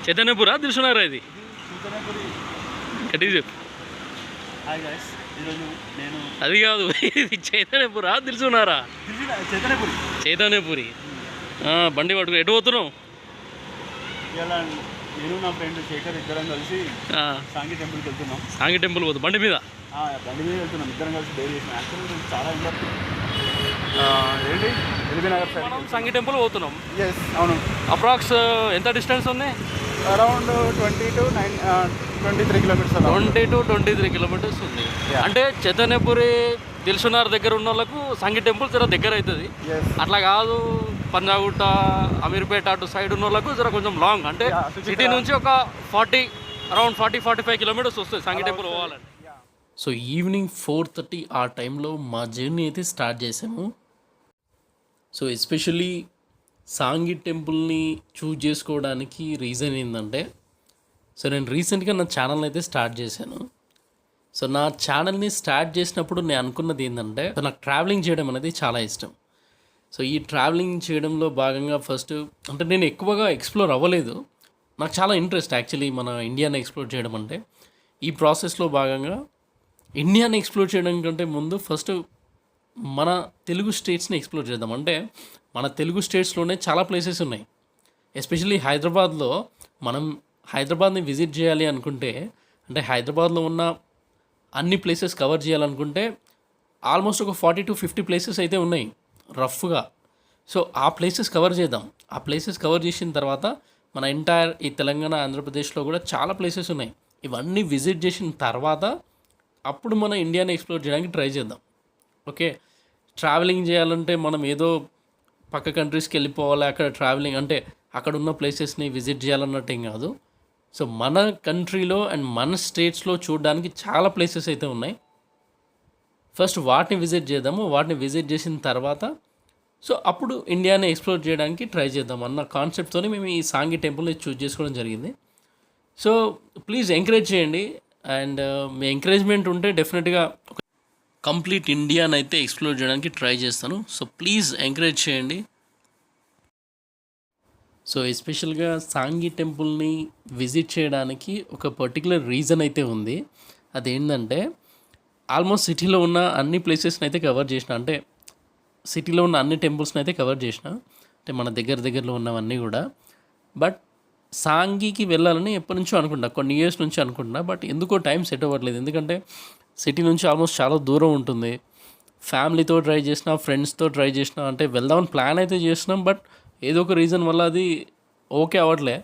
చైతన్యపురా దిల్సునారా ఇది? చైతన్యపురి. గట్టిగా చెప్పు. హాయ్ గైస్, ఈరోజు నేను అది కాదు, ఇది చైతన్యపురా దిల్సునారా? చైతన్యపురి. చైతన్యపురి. బండి పట్టుకు ఎటు పోతున్నావు? ఇలా నేను నా ఫ్రెండ్ శేఖర్ ఇద్దరం కలిసి సాంగి టెంపుల్కి వెళ్తున్నాం. సాంగి టెంపుల్ పోతుంది బండి మీద? బండి మీద వెళ్తున్నాం, ఇద్దరం కలిసి డైరీ చేసినాం. యాక్చువల్లీ చాలా ఏంటి ఎల్బీనగర్ సైడ్ మనం సాంగి టెంపుల్ పోతున్నాం. ఎస్ అవును. అప్రాక్స్ ఎంత డిస్టెన్స్ ఉంది? Around 20 to 23 kilometres. 20 to 23 kilometres ఉంది. అంటే చైతన్యపురి దిల్సునార్ దగ్గర ఉన్న వాళ్ళకు సాంగి టెంపుల్ జర దగ్గర అవుతుంది. అట్లా కాదు, పంజాగుట్ట అమీర్పేట అటు సైడ్ ఉన్న వాళ్ళకు జర కొంచెం లాంగ్, అంటే సిటీ నుంచి ఒక 40-45 కిలోమీటర్స్ వస్తుంది సాంగి టెంపుల్ పోవాలని. సో ఈవినింగ్ 4:30 ఆ టైంలో మా జర్నీ అయితే స్టార్ట్ చేసాము. సో ఎస్పెషల్లీ సాంగి టెంపుల్ని చూజ్ చేసుకోవడానికి రీజన్ ఏంటంటే, సో నేను రీసెంట్గా నా ఛానల్ని అయితే స్టార్ట్ చేశాను. సో నా ఛానల్ని స్టార్ట్ చేసినప్పుడు నేను అనుకున్నది ఏంటంటే, సో నాకు ట్రావెలింగ్ చేయడం అనేది చాలా ఇష్టం. సో ఈ ట్రావెలింగ్ చేయడంలో భాగంగా ఫస్ట్ అంటే నేను ఎక్కువగా ఎక్స్ప్లోర్ అవ్వలేదు. నాకు చాలా ఇంట్రెస్ట్ యాక్చువల్లీ మన ఇండియాని ఎక్స్ప్లోర్ చేయడం అంటే. ఈ ప్రాసెస్లో భాగంగా ఇండియాని ఎక్స్ప్లోర్ చేయడం కంటే ముందు ఫస్ట్ మన తెలుగు స్టేట్స్ని ఎక్స్ప్లోర్ చేద్దాం. అంటే మన తెలుగు స్టేట్స్లోనే చాలా ప్లేసెస్ ఉన్నాయి. ఎస్పెషల్లీ హైదరాబాద్లో మనం హైదరాబాద్ని విజిట్ చేయాలి అనుకుంటే, అంటే హైదరాబాద్లో ఉన్న అన్ని ప్లేసెస్ కవర్ చేయాలనుకుంటే ఆల్మోస్ట్ ఒక 40 to 50 ప్లేసెస్ అయితే ఉన్నాయి రఫ్గా. సో ఆ ప్లేసెస్ కవర్ చేద్దాం. ఆ ప్లేసెస్ కవర్ చేసిన తర్వాత మన ఎంటైర్ ఈ తెలంగాణ ఆంధ్రప్రదేశ్లో కూడా చాలా ప్లేసెస్ ఉన్నాయి. ఇవన్నీ విజిట్ చేసిన తర్వాత అప్పుడు మన ఇండియాని ఎక్స్ప్లోర్ చేయడానికి ట్రై చేద్దాం. ఓకే, ట్రావెలింగ్ చేయాలంటే మనం ఏదో పక్క కంట్రీస్కి వెళ్ళిపోవాలి, అక్కడ ట్రావెలింగ్ అంటే అక్కడ ఉన్న ప్లేసెస్ని విజిట్ చేయాలన్నట్టు ఏం కాదు. సో మన కంట్రీలో అండ్ మన స్టేట్స్లో చూడడానికి చాలా ప్లేసెస్ అయితే ఉన్నాయి. ఫస్ట్ వాటిని విజిట్ చేద్దాము. వాటిని విజిట్ చేసిన తర్వాత సో అప్పుడు ఇండియాని ఎక్స్ప్లోర్ చేయడానికి ట్రై చేద్దాం అన్న కాన్సెప్ట్తో మేము ఈ సాంగి టెంపుల్ని చూస్ చేసుకోవడం జరిగింది. సో ప్లీజ్ ఎంకరేజ్ చేయండి, అండ్ మీ ఎంకరేజ్మెంట్ ఉంటే డెఫినెట్గా కంప్లీట్ ఇండియాని అయితే ఎక్స్ప్లోర్ చేయడానికి ట్రై చేస్తాను. సో ప్లీజ్ ఎంకరేజ్ చేయండి. సో ఎస్పెషల్గా సాంగి టెంపుల్ని విజిట్ చేయడానికి ఒక పర్టికులర్ రీజన్ అయితే ఉంది. అదేంటంటే, ఆల్మోస్ట్ సిటీలో ఉన్న అన్ని ప్లేసెస్ని అయితే కవర్ చేసిన, అంటే సిటీలో ఉన్న అన్ని టెంపుల్స్ని అయితే కవర్ చేసిన, అంటే మన దగ్గరలో ఉన్నవన్నీ కూడా. బట్ సాంగికి వెళ్ళాలని ఎప్పటి నుంచో అనుకుంటా, కొన్ని ఇయర్స్ నుంచి అనుకుంటున్నా. బట్ ఎందుకో టైం సెట్ అవ్వట్లేదు. ఎందుకంటే సిటీ నుంచి ఆల్మోస్ట్ చాలా దూరం ఉంటుంది. ఫ్యామిలీతో ట్రై చేసినా, ఫ్రెండ్స్తో ట్రై చేసినా, అంటే వెళ్దామని ప్లాన్ అయితే చేసినాం. బట్ ఏదో ఒక రీజన్ వల్ల అది ఓకే అవ్వట్లే.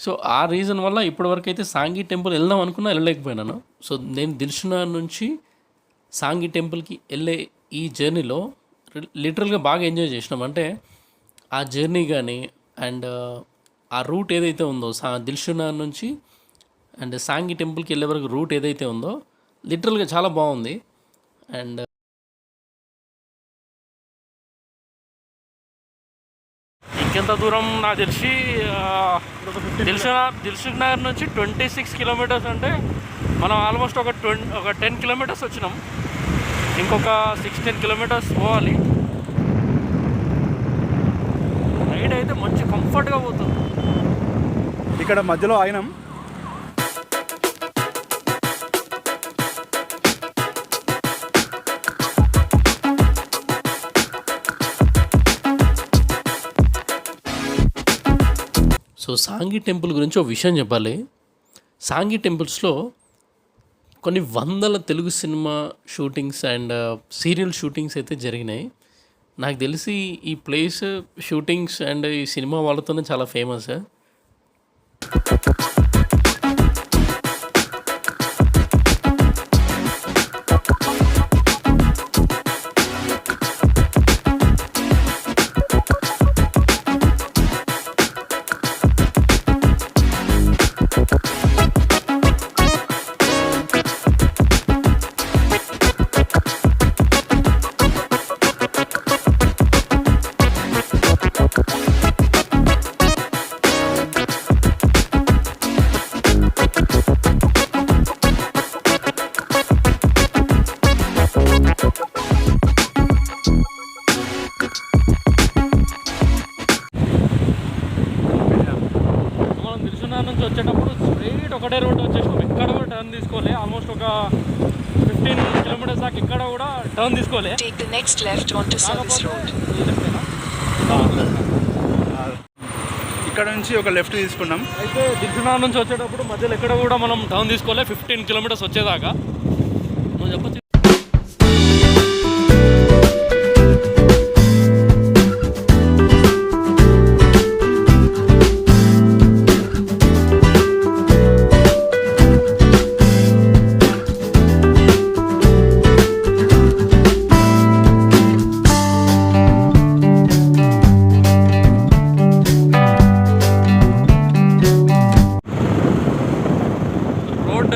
సో ఆ రీజన్ వల్ల ఇప్పటివరకు అయితే సాంగి టెంపుల్ వెళ్దాం అనుకున్నా వెళ్ళలేకపోయినాను. సో నేను దిల్సునార్ నుంచి సాంగి టెంపుల్కి వెళ్ళే ఈ జర్నీలో లిటరల్గా బాగా ఎంజాయ్ చేసినాం. అంటే ఆ జర్నీ కానీ అండ్ ఆ రూట్ ఏదైతే ఉందో దిల్సునార్ నుంచి అండ్ సాంగి టెంపుల్కి వెళ్ళే వరకు రూట్ ఏదైతే ఉందో లిటరల్గా చాలా బాగుంది. అండ్ ఇంకెంత దూరం నాకు తెలిసి దిల్సుఖ్నగర్ నుంచి 26 కిలోమీటర్స్, అంటే మనం ఆల్మోస్ట్ ఒక 10 కిలోమీటర్స్ వచ్చినాం. ఇంకొక 16 కిలోమీటర్స్ పోవాలి. రైడ్ అయితే మంచి కంఫర్ట్గా పోతుంది. ఇక్కడ మధ్యలో అయినాం. సో సాంగి టెంపుల్ గురించి ఒక విషయం చెప్పాలి. సాంగి టెంపుల్స్లో కొన్ని వందల Telugu cinema shootings and serial shootings అయితే జరిగినాయి. నాకు తెలిసి ఈ ప్లేస్ షూటింగ్స్ అండ్ ఈ సినిమా వాళ్ళతోనే చాలా ఫేమస్. 15 కిలోమీటర్స్ దాకా ఇక్కడ కూడా టర్న్ తీసుకోలే. Take the next left onto Service Road. ఇక్కడ నుంచి ఒక లెఫ్ట్ తీసుకున్నాం. అయితే దిల్సుఖ్నగర్ నుంచి వచ్చేటప్పుడు మధ్యలో ఎక్కడ కూడా మనం టర్న్ తీసుకోలే 15 కిలోమీటర్స్ వచ్చేదాకా. నువ్వు చెప్పచ్చు.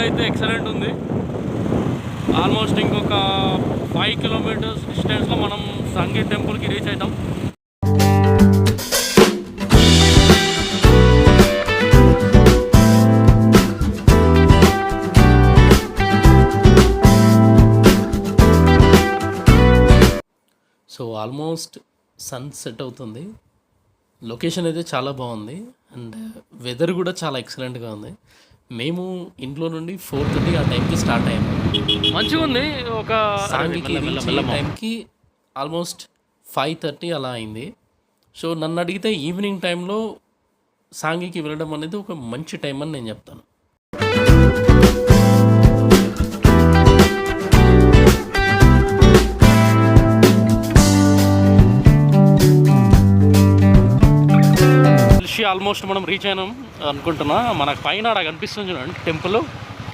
అయితే ఎక్సలెంట్ ఉంది. ఆల్మోస్ట్ ఇంకొక 5 కిలోమీటర్స్ డిస్టెన్స్లో మనం సంగీత్ టెంపుల్కి రీచ్ అవుతాం. సో ఆల్మోస్ట్ సన్ సెట్ అవుతుంది. లొకేషన్ అయితే చాలా బాగుంది అండ్ వెదర్ కూడా చాలా ఎక్సలెంట్గా ఉంది. మేము ఇంట్లో నుండి 4:30 ఆ టైంకి స్టార్ట్ అయ్యాము. మంచిగా ఉంది. ఒక సాంగికి టైంకి ఆల్మోస్ట్ 5:30 అలా అయింది. సో నన్ను అడిగితే ఈవినింగ్ టైంలో సాంగికి వెళ్ళడం అనేది ఒక మంచి టైం అని నేను చెప్తాను. ఆల్మోస్ట్ మనం రీచ్ అయినాం అనుకుంటున్నా. మనకు పైన అక్కడ కనిపిస్తుంది చూడండి టెంపుల్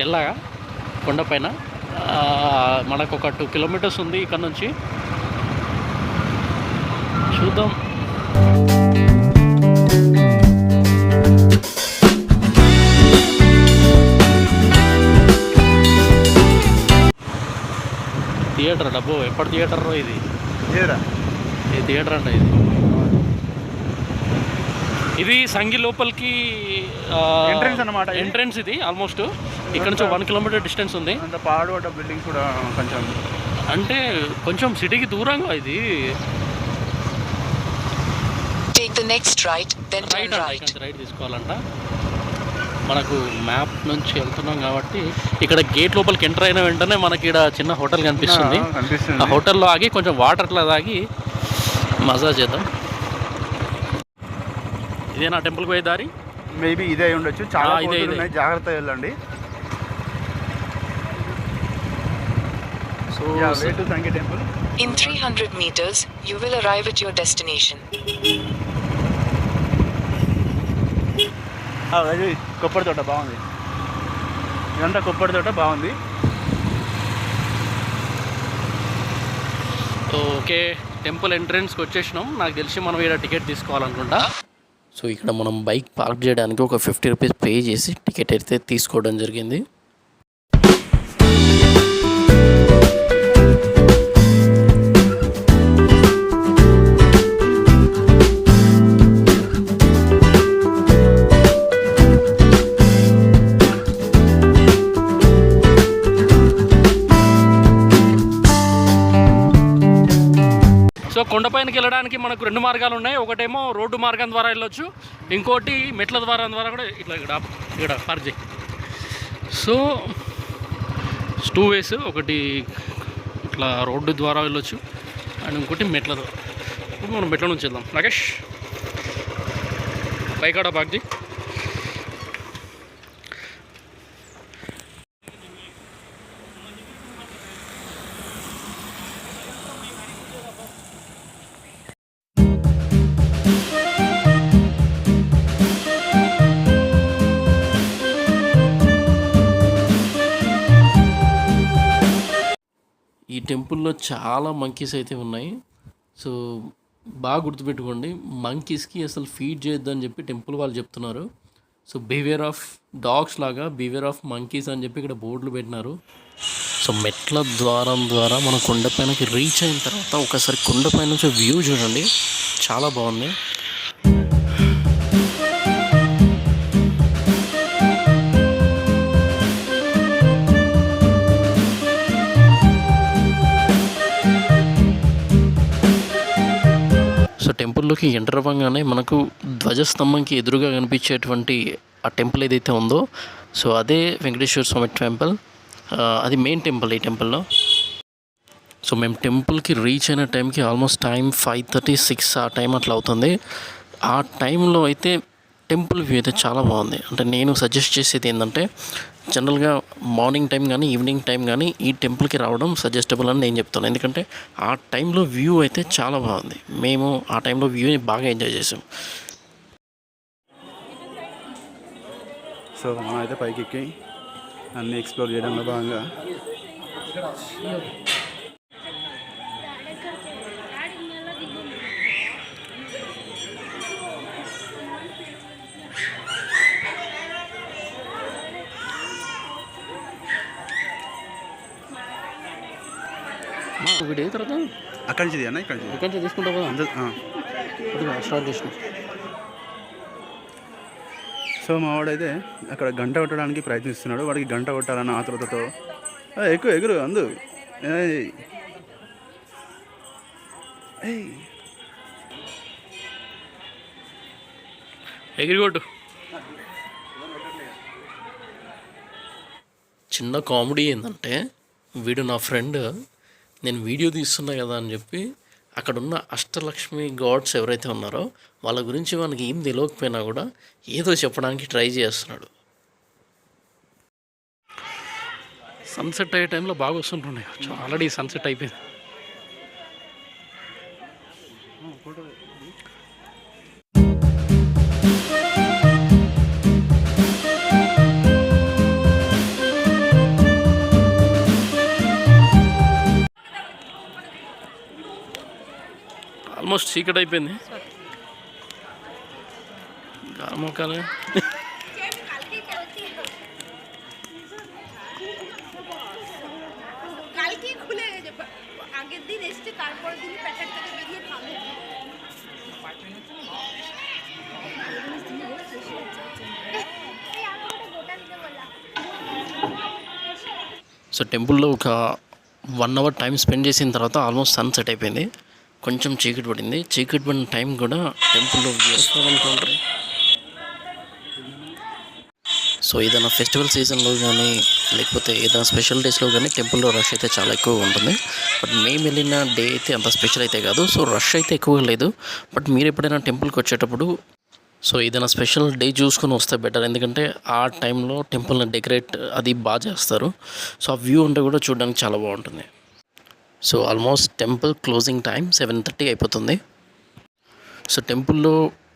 ఎల్లాగా కొండపైన. మనకు ఒక 2 కిలోమీటర్స్ ఉంది ఇక్కడ నుంచి. చూద్దాం. థియేటర్ డబ్బు ఎప్పటి థియేటర్ ఇది? ఏ థియేటర్ అంట ఇది? ఇది సంగి లోపలికి ఎంట్రెన్స్ అన్నమాట. ఎంట్రెన్స్ ఇది ఆల్మోస్ట్ ఇక్కడ నుంచి 1 కిలోమీటర్ డిస్టెన్స్ ఉంది. పాడుపడ్డ బిల్డింగ్స్ కూడా కొంచెం అంటే కొంచెం సిటీకి దూరంగా ఇది. Take the next right, then turn right. Right తీసుకోవాలంట. మనకు మ్యాప్ నుంచి వెళ్తున్నాం కాబట్టి ఇక్కడ గేట్ లోపలికి ఎంటర్ అయిన వెంటనే మనకి ఇక్కడ చిన్న హోటల్ కనిపిస్తుంది. ఆ హోటల్లో ఆగి కొంచెం వాటర్ అట్లా తాగి మజా చేద్దాం. ఇదే నా టెంపుల్కి పోయే దారి. మేబీ ఇదే ఉండొచ్చు. చాలా ఉన్నాయి, జాగ్రత్తగా వెళ్ళండి. So way to Sangi temple. In 300 meters, you will arrive at your destination. కొబ్బరి తోట బాగుంది. ఇదంతా కొబ్బరి తోట బాగుంది. ఓకే, టెంపుల్ ఎంట్రన్స్కి వచ్చేసినాం. నాకు తెలిసి మనం ఇక్కడ టికెట్ తీసుకోవాలనుకుంటా. సో ఇక్కడ మనం బైక్ పార్క్ చేయడానికి ఒక 50 రూపీస్ పే చేసి టికెట్ అయితే తీసుకోవడం జరిగింది. సో కొండపైనకి వెళ్ళడానికి మనకు 2 మార్గాలు ఉన్నాయి. ఒకటేమో రోడ్డు మార్గం ద్వారా వెళ్ళొచ్చు, ఇంకోటి మెట్ల ద్వారా కూడా ఇట్లా ఇక్కడ పార్క్ చేయి. సో 2 వేస్, ఒకటి ఇట్లా రోడ్డు ద్వారా వెళ్ళొచ్చు అండ్ ఇంకోటి మెట్ల ద్వారా. ఇప్పుడు మనం మెట్ల నుంచి వెళ్దాం. నాగేష్ బైక్ ఆడ పార్క్ చేయి. ఈ టెంపుల్లో చాలా మంకీస్ అయితే ఉన్నాయి. సో బాగా గుర్తుపెట్టుకోండి, మంకీస్కి అసలు ఫీడ్ చేయొద్దని చెప్పి టెంపుల్ వాళ్ళు చెప్తున్నారు. సో బివేర్ ఆఫ్ డాగ్స్ లాగా బివేర్ ఆఫ్ మంకీస్ అని చెప్పి ఇక్కడ బోర్డులు పెట్టినారు. సో మెట్ల ద్వారం ద్వారా మనం కొండపైనకి రీచ్ అయిన తర్వాత ఒకసారి కొండపై నుంచి వ్యూ చూడండి, చాలా బాగుంది. సో టెంపుల్లోకి ఎంటర్ అవ్వగానే మనకు ధ్వజస్తంభంకి ఎదురుగా కనిపించేటువంటి ఆ టెంపుల్ ఏదైతే ఉందో, సో అదే వెంకటేశ్వర స్వామి టెంపుల్. అది మెయిన్ టెంపుల్. ఈ టెంపుల్లో సో మేము టెంపుల్కి రీచ్ అయిన టైంకి ఆల్మోస్ట్ టైం 5:30, 6 ఆ టైం అట్లా అవుతుంది. ఆ టైంలో అయితే టెంపుల్ వ్యూ అయితే చాలా బాగుంది. అంటే నేను సజెస్ట్ చేసేది ఏంటంటే జనరల్గా మార్నింగ్ టైం కానీ ఈవినింగ్ టైం కానీ ఈ టెంపుల్కి రావడం సజెస్టబుల్ అని నేను చెప్తాను. ఎందుకంటే ఆ టైంలో వ్యూ అయితే చాలా బాగుంది. మేము ఆ టైంలో వ్యూని బాగా ఎంజాయ్ చేసాం. సో మనం అయితే పైకి ఎక్కి అన్నీ ఎక్స్ప్లోర్ చేయడంలో భాగంగా వీడియో తర్వాత అక్కడి నుంచి అన్న ఇక్కడి నుంచి తీసుకుంటావు కదా అందరూ స్టార్ట్ చేసిన. సో మా వాడైతే అక్కడ గంట కొట్టడానికి ప్రయత్నిస్తున్నాడు. వాడికి గంట కొట్టాలన్న ఆతృతతో ఎక్కువ ఎగురు అందు ఎగిరిగొట్టు. చిన్న కామెడీ ఏంటంటే వీడు నా ఫ్రెండ్, నేను వీడియో తీస్తున్నా కదా అని చెప్పి అక్కడున్న అష్టలక్ష్మి గాడ్స్ ఎవరైతే ఉన్నారో వాళ్ళ గురించి మనకి ఏం తెలియకపోయినా కూడా ఏదో చెప్పడానికి ట్రై చేస్తున్నాడు. సన్సెట్ అయ్యే టైంలో బాగా వస్తుంటుండే. ఆల్రెడీ సన్సెట్ అయిపోయింది. ఆల్మోస్ట్ చీకటి అయిపోయింది. గామోకాలే సో టెంపుల్లో ఒక 1 అవర్ టైం స్పెండ్ చేసిన తర్వాత ఆల్మోస్ట్ సన్సెట్ అయిపోయింది. కొంచెం చీకటి పడింది. చీకటి పడిన టైం కూడా టెంపుల్లో వేసుకోవాలనుకుంటారు. సో ఏదైనా ఫెస్టివల్ సీజన్లో కానీ లేకపోతే ఏదైనా స్పెషల్ డేస్లో కానీ టెంపుల్లో రష్ అయితే చాలా ఎక్కువ ఉంటుంది. బట్ మేము వెళ్ళిన డే అయితే అంత స్పెషల్ అయితే కాదు. సో రష్ అయితే ఎక్కువగా లేదు. బట్ మీరు ఎప్పుడైనా టెంపుల్కి వచ్చేటప్పుడు సో ఏదైనా స్పెషల్ డే చూసుకొని వస్తే బెటర్. ఎందుకంటే ఆ టైంలో టెంపుల్ని డెకరేట్ అది బాగా చేస్తారు. సో ఆ వ్యూ ఉంటే కూడా చూడడానికి చాలా బాగుంటుంది. So almost temple closing time 7:30 అయిపోతుంది. సో టెంపుల్లో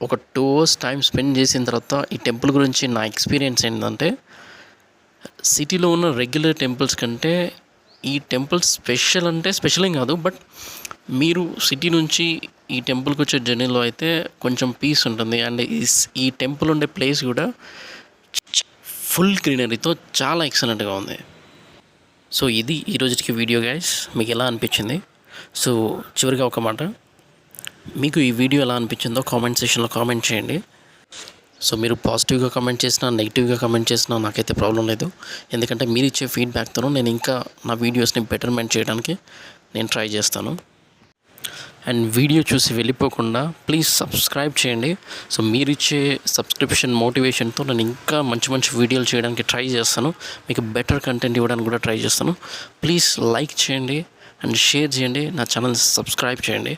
ఒక 2 అవర్స్ టైం స్పెండ్ చేసిన తర్వాత ఈ టెంపుల్ గురించి నా ఎక్స్పీరియన్స్ ఏంటంటే సిటీలో ఉన్న రెగ్యులర్ టెంపుల్స్ కంటే ఈ టెంపుల్ స్పెషల్ అంటే స్పెషల్ ఏం కాదు. బట్ మీరు సిటీ నుంచి ఈ టెంపుల్కి వచ్చే జర్నీలో అయితే కొంచెం పీస్ ఉంటుంది. అండ్ ఈ టెంపుల్ ఉండే ప్లేస్ కూడా ఫుల్ గ్రీనరీతో చాలా ఎక్సలెంట్గా ఉంది. సో ఇది ఈ రోజుకి వీడియో గైస్. మీకు ఎలా అనిపించింది? సో చివరిగా ఒక మాట, మీకు ఈ వీడియో ఎలా అనిపించిందో కామెంట్ సెక్షన్లో కామెంట్ చేయండి. సో మీరు పాజిటివ్గా కామెంట్ చేసినా నెగిటివ్గా కామెంట్ చేసినా నాకైతే ప్రాబ్లం లేదు. ఎందుకంటే మీరు ఇచ్చే ఫీడ్బ్యాక్తో నేను ఇంకా నా వీడియోస్ని బెటర్మెంట్ చేయడానికి నేను ట్రై చేస్తాను. అండ్ వీడియో చూసి వెళ్ళిపోకుండా ప్లీజ్ సబ్స్క్రైబ్ చేయండి. సో మీరు ఇచ్చే సబ్స్క్రిప్షన్ మోటివేషన్తో నేను ఇంకా మంచి మంచి వీడియోలు చేయడానికి ట్రై చేస్తాను. మీకు బెటర్ కంటెంట్ ఇవ్వడానికి కూడా ట్రై చేస్తాను. ప్లీజ్ లైక్ చేయండి అండ్ షేర్ చేయండి. నా ఛానల్ సబ్స్క్రైబ్ చేయండి.